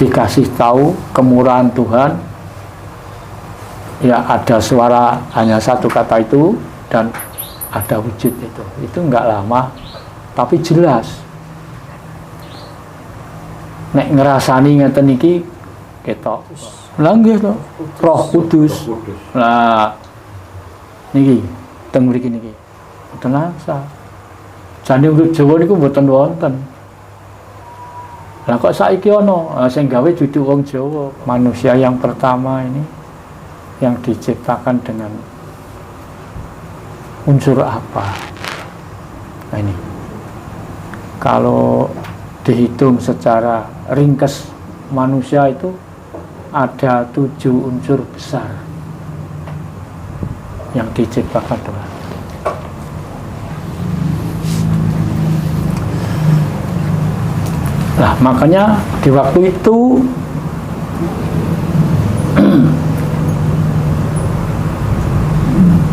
dikasih tahu kemurahan Tuhan, ya ada suara hanya satu kata itu dan ada wujud itu enggak lama tapi jelas. Nek ngerasani ngeten iki ketok. Lah nggih to, Roh Kudus. Nah niki teng mriki niki. Mboten asa. Jane urip Jawa niku mboten wonten. Lah kok saiki ana sing gawe dudu wong Jawa, manusia yang pertama ini yang diciptakan dengan unsur apa? Nah ini kalau dihitung secara ringkas, manusia itu ada 7 unsur besar yang diciptakan Tuhan. Nah makanya di waktu itu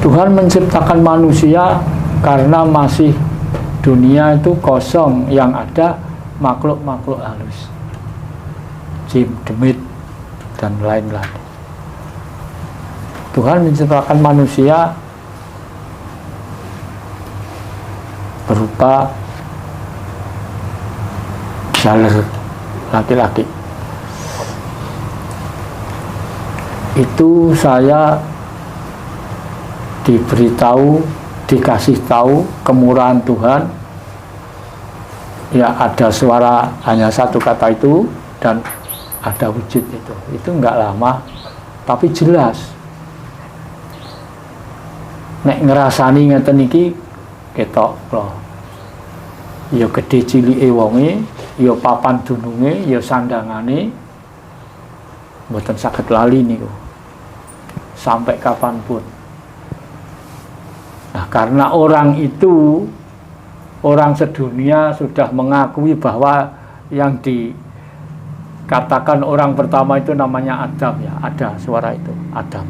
Tuhan menciptakan manusia karena masih dunia itu kosong, yang ada makhluk-makhluk halus, jin, demit, dan lain-lain. Tuhan menciptakan manusia berupa jaler laki-laki. Itu saya diberitahu, dikasih tahu kemurahan Tuhan, ya ada suara hanya satu kata itu dan ada wujud itu enggak lama tapi jelas. Nek ngerasani ngeten iki ketok loh, ya gede cilike wonge, ya papan dununge, ya sandangane, mboten saged lali niku sampai kapanpun. Nah, karena orang itu, orang sedunia sudah mengakui bahwa yang dikatakan orang pertama itu namanya Adam, ya, ada suara itu, Adam.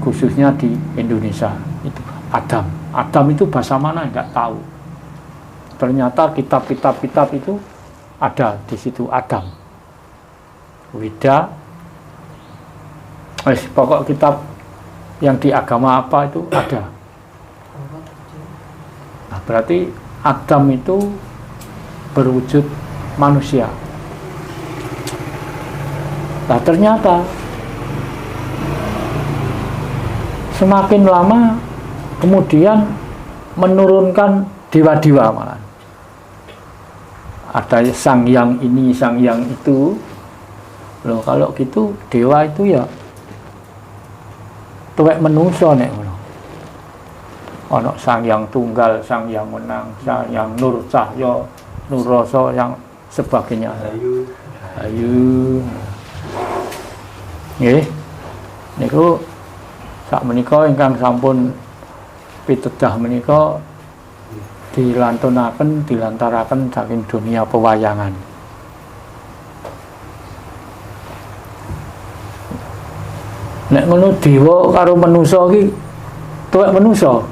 Khususnya di Indonesia itu Adam. Adam itu bahasa mana enggak tahu. Ternyata kitab-kitab itu ada di situ Adam. Wida, pokok kitab yang di agama apa itu ada. Nah, berarti Adam itu berwujud manusia. Nah, ternyata semakin lama kemudian menurunkan dewa-dewa malah. Ada sang yang ini, sang yang itu. Loh, kalau gitu dewa itu ya tuwek menungso nek ngono. Ana sang yang tunggal, sang yang menang, sang yang nur cahya, nur rasa, yang sebagainya. Ayu. Nggih. Niku sak menika ingkang sampun pitedah menika dilantaraken saking dunia pewayangan. Nek ngono dewa karo manusa iki tuwek manusa.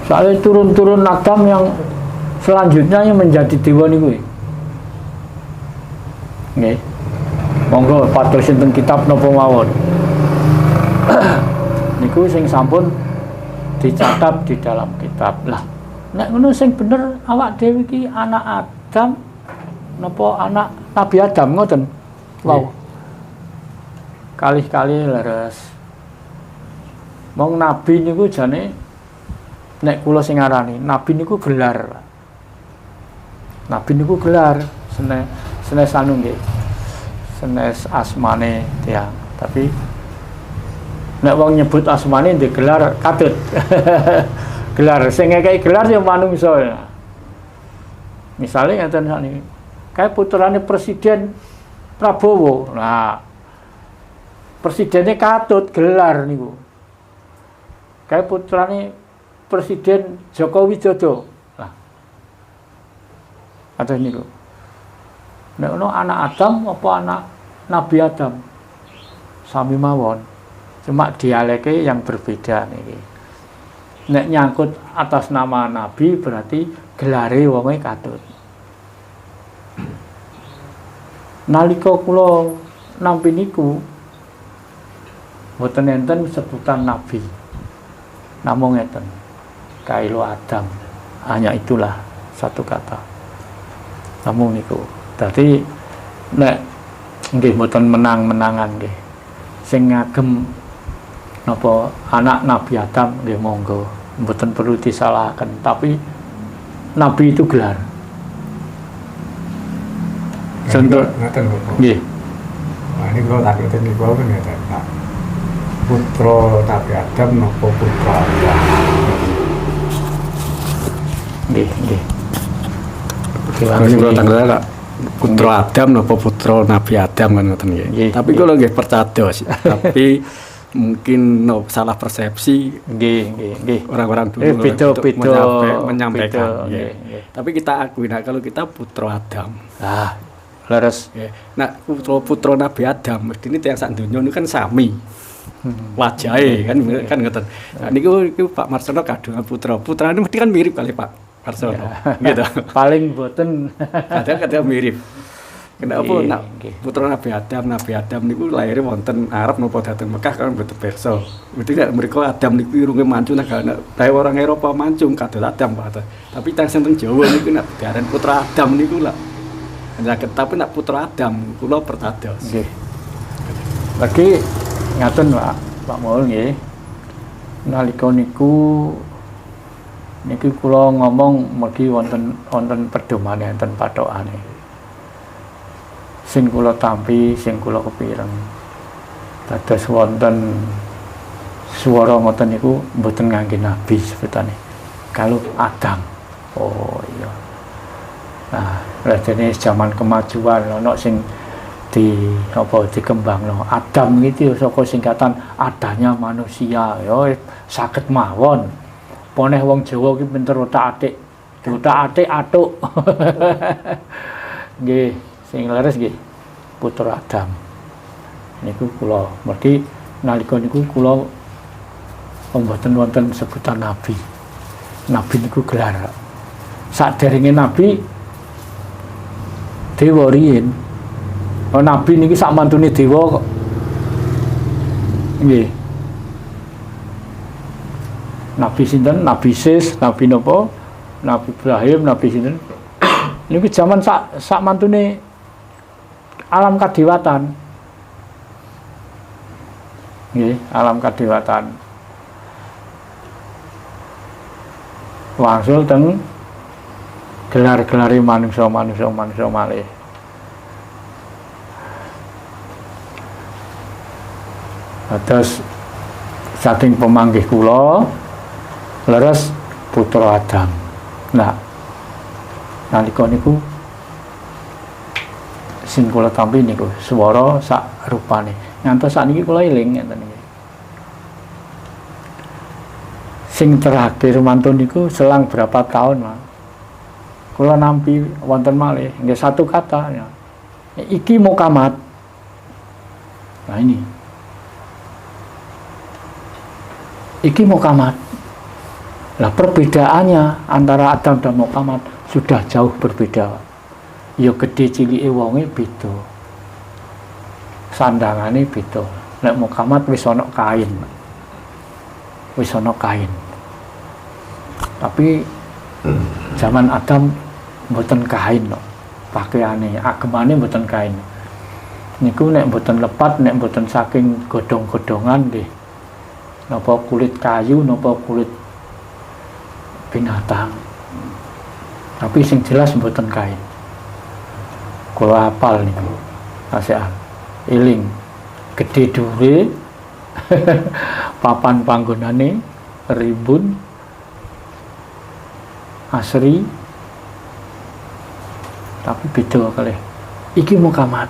Soalnya turun-turun Adam yang selanjutnya yang menjadi dewa niku. Nggih. Monggo pados sinten kitab napa mawon. Niku sing sampun dicatat di dalam kitab. Lah, nek ngono sing bener awak dhewe iki anak Adam napa anak Nabi Adam ngoten. Wow. Kalih-kalih leres. Mong nabi niku jane nek kula sing ngarani, nabi niku gelar. Nabi niku gelar, senes anu nggih. Senes asmane tiyang. Tapi nek wong nyebut asmane ndek gelar katut. Gelar sing ngekeki gelar ya manungsa. Misale ngaten sakniki. Kae putrane Presiden Prabowo. Nah, presidennya katut gelar niku. Kayak putrane Presiden Joko Widodo. Lah. Ada niku. Nek ono anak Adam apa anak Nabi Adam? Sami mawon. Cuma dialeke yang berbeda niki. Nek nyangkut atas nama nabi berarti gelare wonge katut. Nalika kula nampi niku mboten enten sebutan nabi. Namung ngeten. Kailo Adam. Hanya itulah satu kata. Namung niku. Dadi nek nggih mboten menang-menangan nggih. Sing ngagem napa anak Nabi Adam nggih monggo, mboten perlu disalahaken, tapi nabi itu gelar. Contoh ngaten kok. nggih. Nah, ini kalau tak ngerti niku apa ngeten, Pak. Putra Nabi Adam napa putra Allah? Nggih, nggih. Ini kalau tak ngerti Pak. Putra Adam napa putra Nabi Adam kan ngoten nggih. Tapi kalau nggih percados, tapi mungkin salah persepsi Nggih. orang-orang dulu untuk menyampaikan. Tapi kita akui, nah kalau kita putra Adam. Ah, leres. Nah, putra Nabi Adam, mesti ini yang sak donya niku kan sami. Wajahe kan ngoten. Nah niku Pak Marsono kadung putra ini mesti kan mirip kali Pak Marsono. Gitu. Paling boten kadang mirip. Kenapa nak putra Nabi Adam niku lahirnya wonten Arab napa dateng Mekah kan mboten pirsa. Mesti nek mriku Adam niku irunge mancu nek orang Eropa mancung kados Adam Pak. Tapi teng teng Jawa niku nek diaran putra Adam niku lak. Tapi nak putra Adam kula pertados. Nggih. Lagi ngaten Pak Mul nggih. Nalika niku kula ngomong mergi wonten pedomane enten pathokane. Sing kula tampi, sing kula kepireng. Dados wonten swara ngoten niku mboten ngangge nabi sebetane. Kalau Adam. Oh iya. Nah, lajene zaman kemajuan ana sing dikembangno. Adam iki saka singkatan adanya manusia ya saged mawon. Poneh wong Jawa ki pinter otak-atik. Otak-atik atuk. Nggih. Sing leres nggih putra Adam niku kula mergi nalika niku kula mboten wonten sebutan nabi niku gelar saderenge nabi dewa riyin nabi niki sak mantune dewa kok nggih nabi sinten nabi Sis nabi napa nabi Ibrahim nabi sinten niku jaman sak mantune alam kadewatan. Nggih, alam kadewatan. Wangsul teng gelar-gelare manungsa malih. Terus saking pemanggih kula leres putra Adam. Nah, nalika niku sing kula tampi niku swara sak rupane. Ngantos sakniki kula eling ngeten iki. Sing terakhir mantun niku selang berapa tahun, Mas. Kula nampi wonten malih nggih satu kata ya. Iki mukamat. Nah ini. Iki mukamat. Lah perbedaannya antara Adam dan mukamat sudah jauh berbeda. Ya gede cilike wonge beda. Sandangane beda. Nek mukamat wis ana kain. Tapi zaman Adam mboten kain no. Pakaiane, agemane mboten kain. Niku nek mboten lepat, nek mboten saking godhong-godhongan nggih. Napa kulit kayu, napa kulit binatang. Tapi sing jelas mboten kain. Kula hafal niku. Asean. Eling. Gedhe dhuwure. Papan panggonane rimbun. Asri. Tapi beda kalih. Iki mukamat.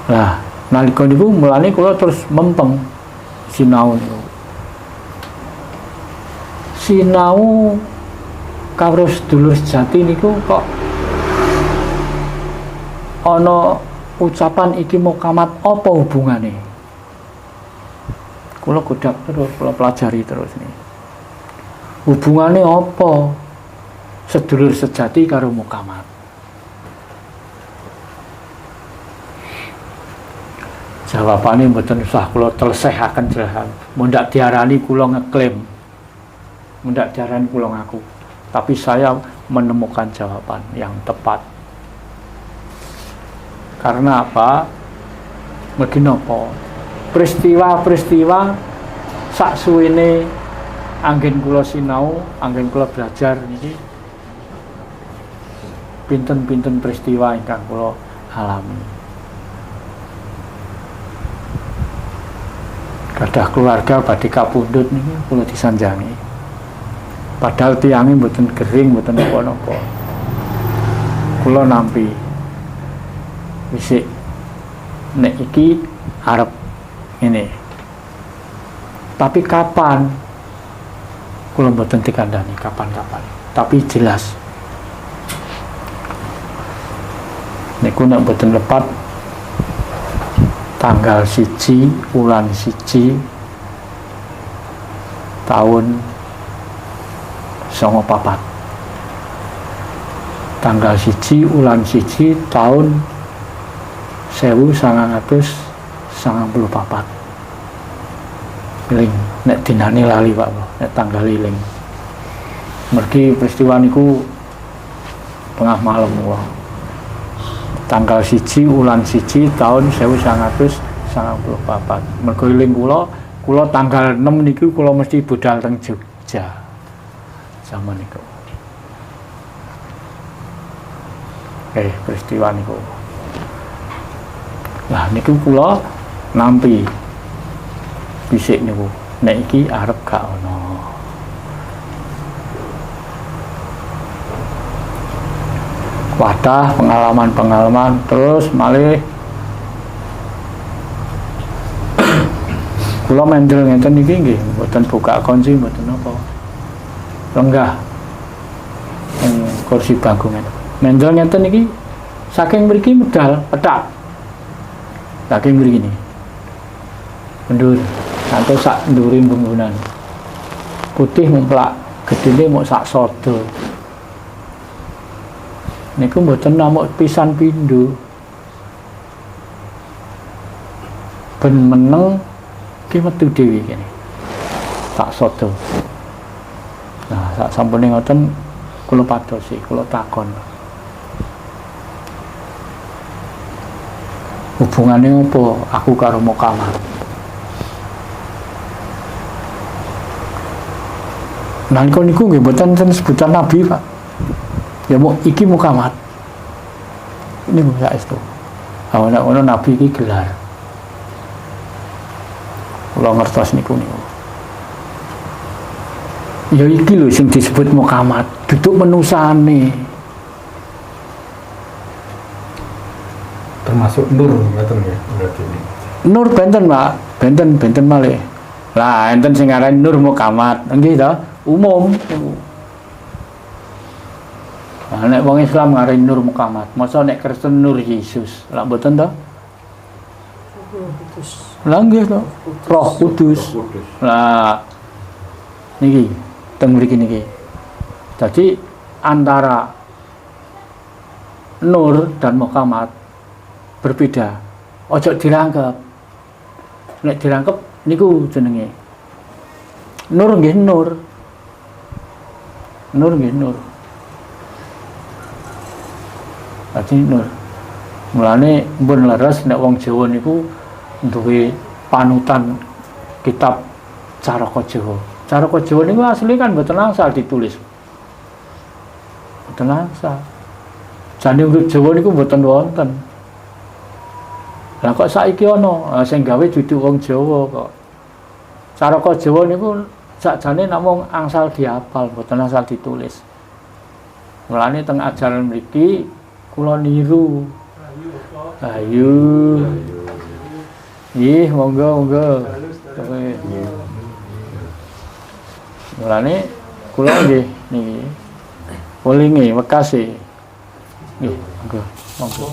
Lah, nalika niku mulane kula terus mempeng sinau niku. Sinau karo sedulur sejati niku kok ana ucapan iki mukamat apa hubungane? Kula godak terus, kula pelajari terus nih. Hubungane apa sedulur sejati karo Mukamat? Jawabane mboten usah kula telsehaken jelasan. Mundak diarani kula ngeklaim. Mundak diarani kula ngaku. Tapi saya menemukan jawaban yang tepat. Karena apa? Mergi napa? Peristiwa-peristiwa sak suwene anggen kula sinau, anggen kula belajar niki pinten-pinten peristiwa ingkang kula alami. Kadah keluarga badhe kapundhut niki kula disanjangi. Padahal tiange mboten gering, mboten napa-napa. Kula nampi wisik nek iki arep ngene. Tapi kapan? Kula mboten dikandani kapan-kapan. Tapi jelas. Niku nek mboten lepat tanggal 1 bulan 1 tahun 94. Tanggal 1 bulan 1 tahun 1994. Ling nek dinane lali Pak, nek tanggal ling. Mergi peristiwa niku tengah malam wae. Tanggal 1 bulan 1 tahun 1994. Mergo eling kula tanggal 6 niku kula mesti budal teng Jogja. Zaman niku. Peristiwa niku. Lah niku kula nampi bisik niku. Nek iki arep gak ono. Wadah pengalaman-pengalaman terus malih kula mendel ngenten iki nggih mboten buka kunci mboten apa lenggah ing kursi bangku ngenten mendel ngenten iki saking mriki medal petak saking mriki ini mundur sampai sak nduring bangunan putih mumplak gedene mok sak sodo. Niku mboten namung pisan pindho. Ben meneng ki metu dhewe kene. Tak sodo. Nah, sak sampune ngoten kula padosi, kula takon. Hubungane apa aku karo Mukamat? Nalika niku nggih mboten sebutan nabi, Pak. Ya mau iki Mukamat. Ini bisa itu. Awana ono nabi iki gelar. Kula ngertos niku. Ya iki lho sing disebut Mukamat, duduk menusane. Termasuk nur ngoten ya berarti ini. Nur benten, Pak. Benten malih. Lah enten sing aran Nur Mukamat. Nggih to? Umum niku. Nah, nek wong Islam ngaran Nur Mukamat, masa nek Kristen Nur Yesus, lak mboten to? Lah nggih to, Roh Kudus. Lah niki teng mriki niki. Jadi antara Nur dan Mukamat berbeda. Ojo dirangkep. Nek dirangkep niku jenenge. Nur nggih Nur. Nur nggih Nur. Dadi Nur. Mulane mbun leres nek wong Jawa niku duwe panutan kitab Caraka Jawa. Caraka Jawa niku asli kan mboten angsal ditulis. Mboten angsal. Jane urip Jawa niku mboten wonten. Lah kok saiki ana sing gawe dudu wong Jawa kok. Caraka Jawa niku sakjane namung angsal dihafal, mboten angsal ditulis. Mulane teng ajaran mriki kula niru. Ayu. Nggih, monggo. Mulane kula nggih niki. Welinge Bekasi. Nggih, monggo.